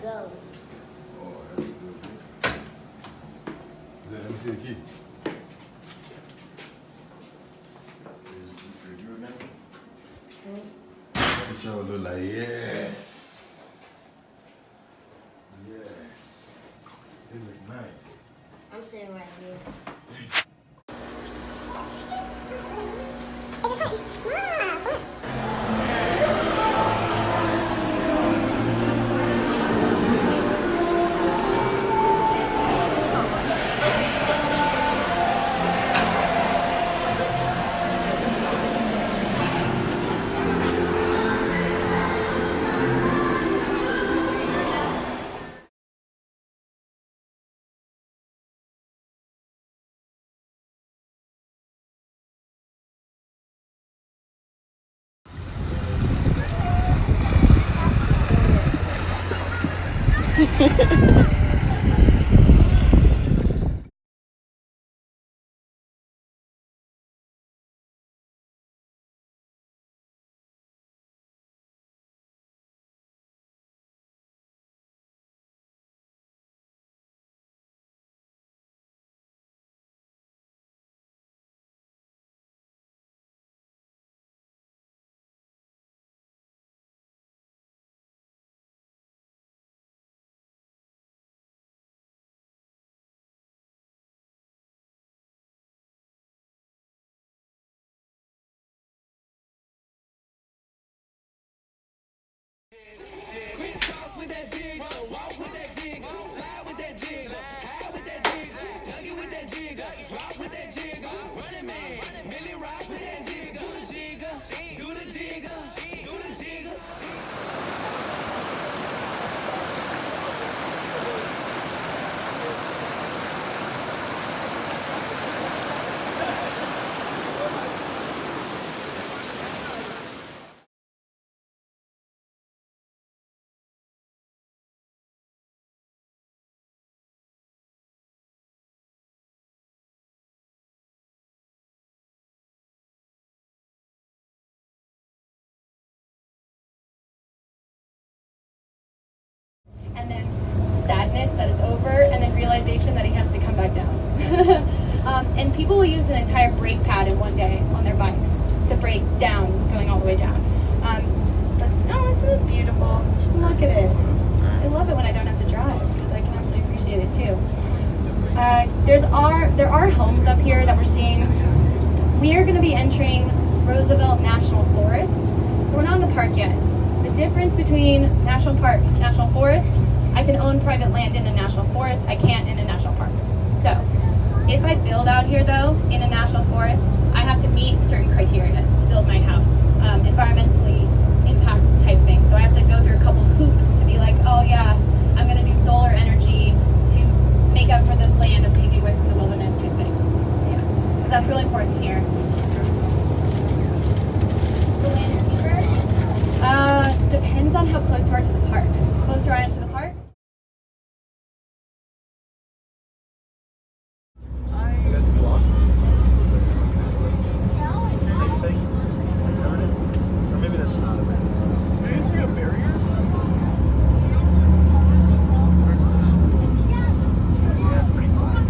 go. Oh, that's a good thing. Let me see the key. Is it for you now? It sure look like yes. Yes. It looks nice. I'm sitting right here. And then sadness that it's over, and then realization that he has to come back down. And people will use an entire brake pad in one day on their bikes to brake down, going all the way down. But oh, isn't this beautiful? Look at it. I love it when I don't have to drive because I can actually appreciate it too. There are homes up here that we're seeing. We are going to be entering Roosevelt National Forest, so we're not in the park yet. The difference between national park and national forest, I can own private land in a national forest, I can't in a national park. So if I build out here though, in a national forest, I have to meet certain criteria to build my house, environmentally impact type thing. So I have to go through a couple hoops to be like, oh yeah, I'm gonna do solar energy to make up for the land I'm taking away from the wilderness type thing. Yeah, because that's really important here. The land is cheaper? Depends on how close you are to the park. The closer I am to the park. That's blocked. Or maybe that's not a barrier. Maybe it's like a barrier? Yeah, it's pretty flat.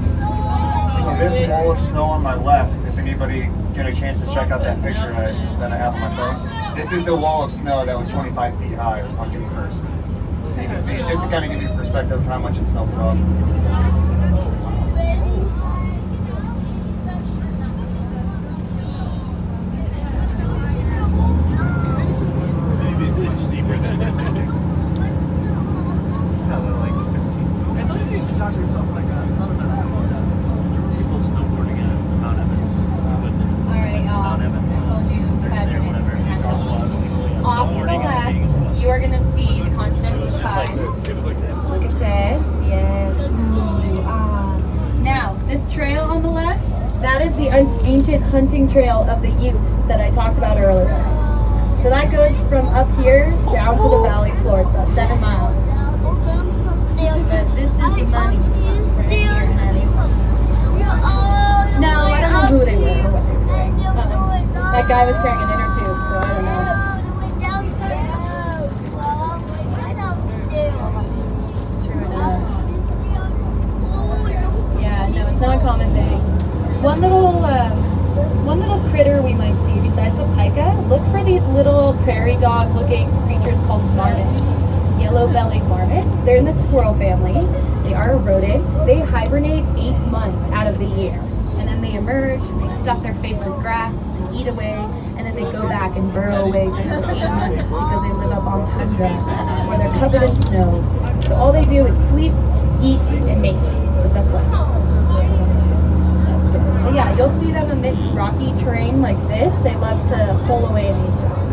So this wall of snow on my left, if anybody get a chance to check out that picture that I have on my phone, this is the wall of snow that was 25 feet high on June 1st. So you can see, just to kind of give you a perspective of how much it's melted off. Maybe it's much deeper than that. It's kind of like 15. As long as you stop yourself like that, some of that. There were people snowboarding at Mount Evans. Alright, y'all. I told you 5 minutes. Off to the left, you are going to see the Continental Divide. Look at this. Yes. Ooh, Now, this trail on the left, that is the ancient hunting trail of the Ute that I talked about earlier. So that goes from up here down to the valley floor. It's about 7 miles. But this is the money right here, honey. No, I don't know who they were or what they were doing. That guy was carrying an inner tube, so I don't know. It's not a common thing. One little critter we might see besides the pika, look for these little prairie dog looking creatures called marmots. Yellow-bellied marmots. They're in the squirrel family. They are a rodent. They hibernate 8 months out of the year. And then they emerge, and they stuff their face with grass and eat away, and then they go back and burrow away for another 8 months because they live up on tundra where they're covered in snow. So all they do is sleep, eat, and mate. So that's life. That's good. But yeah, you'll see them amidst rocky terrain like this. They love to hole away in these rocks.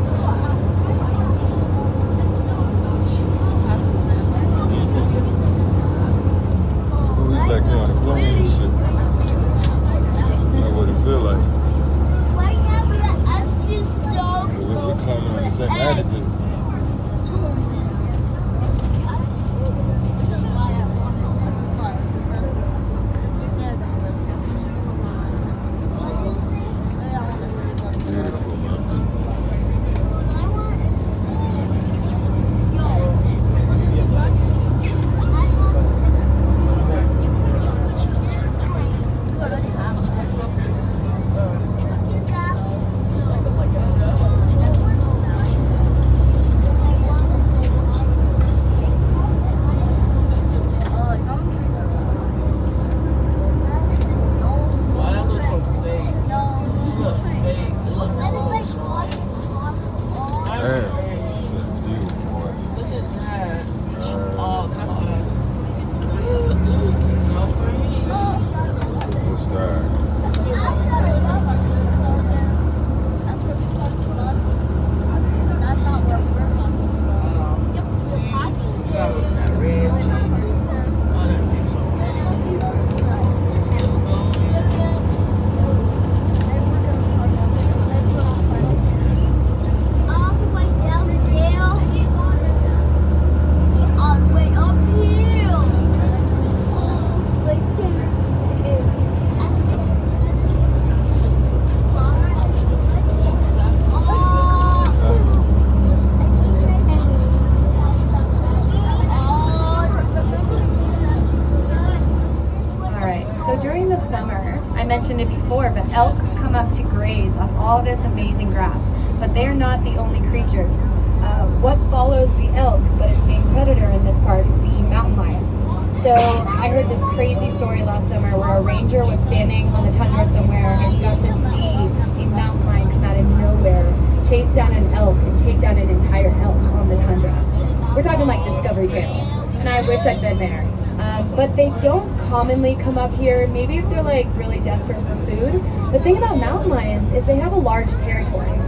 Like me on a plane and shit. That's what it feel like. We're climbing on the same attitude. Mentioned it before, but elk come up to graze on all this amazing grass, but they're not the only creatures. What follows the elk, but its main predator in this park, the mountain lion. So I heard this crazy story last summer where a ranger was standing on the tundra somewhere and got to see a mountain lion come out of nowhere, chase down an elk, and take down an entire elk on the tundra. We're talking like Discovery Channel, and I wish I'd been there. But they don't commonly come up here, maybe if they're like really desperate for food. The thing about mountain lions is they have a large territory.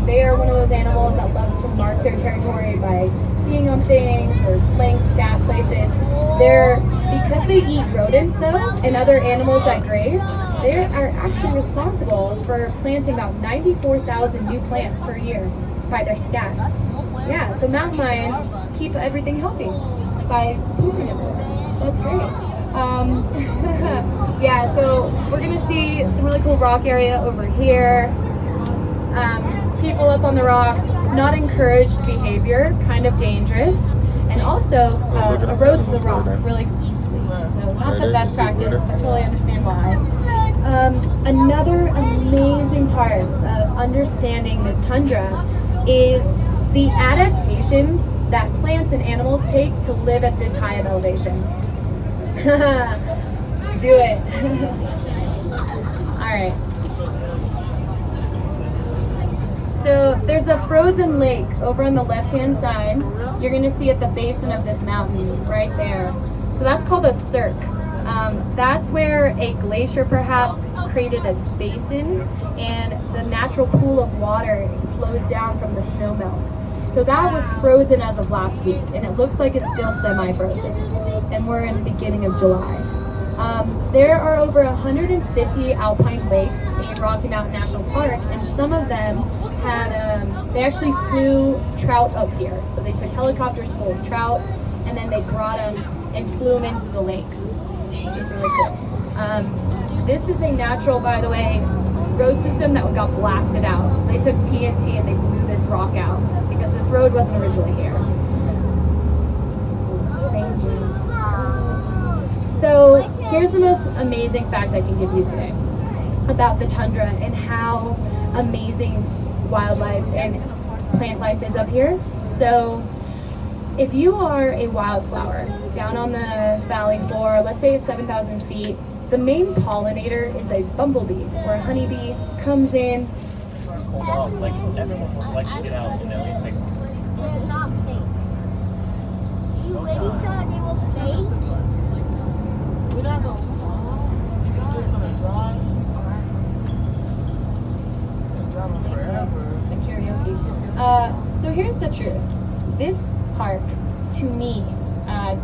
They are one of those animals that loves to mark their territory by peeing on things or laying scat places. Because they eat rodents though, and other animals that graze, they are actually responsible for planting about 94,000 new plants per year by their scat. Yeah, so mountain lions keep everything healthy by pooping it. So it's great. Yeah, so we're gonna see some really cool rock area over here. People up on the rocks, not encouraged behavior, kind of dangerous, and also erodes the rock really easily. So not the best practice, but totally understand why. Another amazing part of understanding this tundra is the adaptations that plants and animals take to live at this high of elevation. Do it. All right. So there's a frozen lake over on the left-hand side. You're going to see at the basin of this mountain right there. So that's called a cirque. That's where a glacier perhaps created a basin and the natural pool of water flows down from the snow melt. So that was frozen as of last week, and it looks like it's still semi-frozen. And we're in the beginning of July. There are over 150 alpine lakes in Rocky Mountain National Park, and some of them had, they actually flew trout up here. So they took helicopters full of trout, and then they brought them and flew them into the lakes, which is really cool. This is a natural, by the way, road system that got blasted out. So they took TNT and they blew this rock out because this road wasn't originally here. So here's the most amazing fact I can give you today about the tundra and how amazing wildlife and plant life is up here. So if you are a wildflower down on the valley floor, let's say it's 7,000 feet, the main pollinator is a bumblebee or a honeybee, comes in. Hold off. Like, everyone would like to get out and at least take one. They're not fake. You really thought they were fake? We're not going to stop. We're just going to drive. And drive forever. The karaoke. So here's the truth. This park, to me,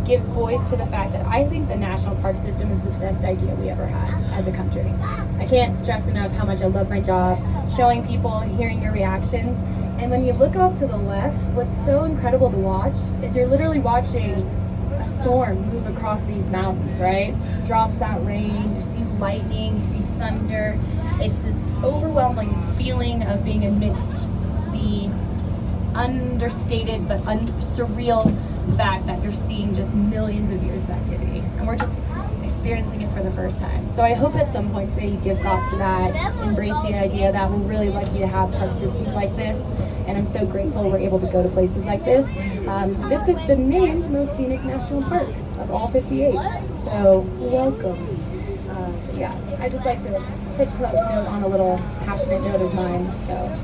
gives voice to the fact that I think the national park system is the best idea we ever had as a country. I can't stress enough how much I love my job, showing people, hearing your reactions. And when you look off to the left, what's so incredible to watch is you're literally watching a storm move across these mountains, right? Drops that rain, you see lightning, you see thunder. It's this overwhelming feeling of being amidst the understated but surreal fact that you're seeing just millions of years of activity, and we're just experiencing it for the first time. So I hope at some point today you give thought to that, embrace the idea that we're really lucky to have park systems like this, and I'm so grateful we're able to go to places like this. This has been named most scenic national park of all 58, so welcome. Yeah, I just like to touch note on a little passionate note of mine, so.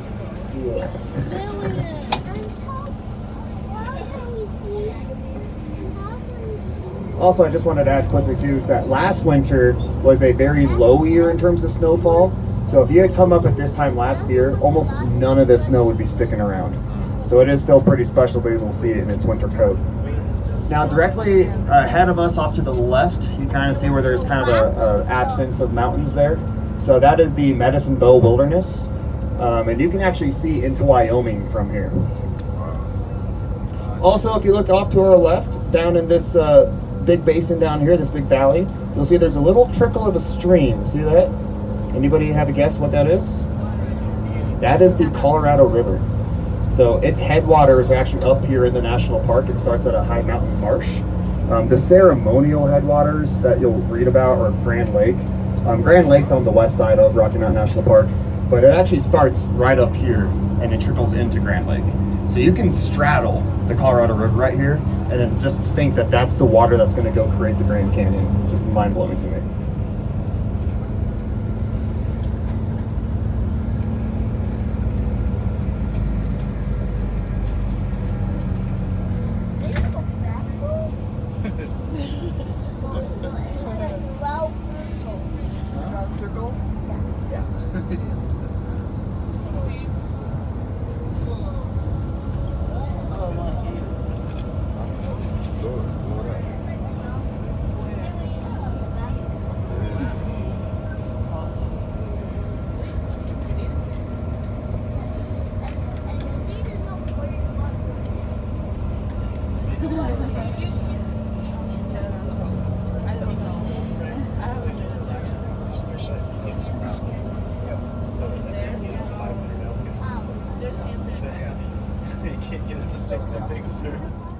Also, I just wanted to add quickly too, is that last winter was a very low year in terms of snowfall. So if you had come up at this time last year, almost none of the snow would be sticking around. So it is still pretty special to be able to see it in its winter coat. Now directly ahead of us off to the left, you kind of see where there's kind of a absence of mountains there. So that is the Medicine Bow Wilderness. And you can actually see into Wyoming from here. Also, if you look off to our left, down in this big basin down here, this big valley, you'll see there's a little trickle of a stream. See that? Anybody have a guess what that is? That is the Colorado River. So its headwaters are actually up here in the national park. It starts at a high mountain marsh. The ceremonial headwaters that you'll read about are Grand Lake. Grand Lake's on the west side of Rocky Mountain National Park, but it actually starts right up here and it trickles into Grand Lake. So you can straddle the Colorado River right here and then just think that that's the water that's going to go create the Grand Canyon. It's just mind-blowing to me. Trickle? Yeah. You can't get it to take some pictures.